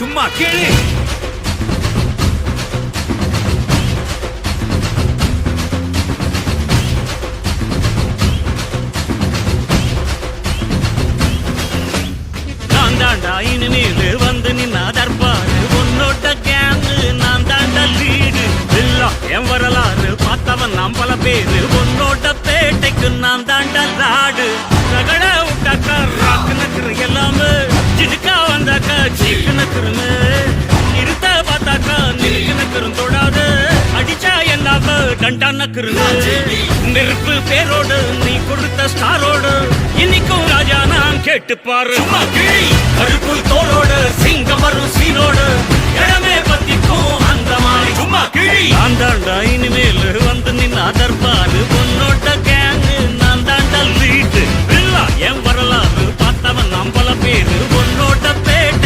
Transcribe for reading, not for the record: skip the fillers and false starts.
சும்மா கேளு. நான் தாண்டா இனிமேல் வந்து நின்னா தற்பாரு உன்னோட கேங்கு நான் தாண்டா லீடு எல்லாம் என் வரலாறு பார்த்தவன் நாம் பல பேரு உன்னோட பேட்டைக்கு நான் தாண்டா லாடு ரகட விட்டாக்கா ராக்கு நக்குரு எல்லாமே சிடுக்கா வந்தாக்கா சீக்கு நக்குருன்னு நிறுத்த பார்த்தாக்கா நிறுக்கு நக்குரும் தொடாது அடிச்சா எல்லாம டண்டா நக்குருன்னு நெருப்பு பேரோடு நீ கொடுத்த ஸ்டாரோடு இன்னைக்கும் ராஜா நான் கேட்டு பாரு கருப்பு தோளோடு சிங்கம் வரும் சீனோடு இடமே பத்திக்கும் அந்த மாதிரி சும்மா கிழி அந்த இனிமேல் வந்து நின்னா தற்பாரு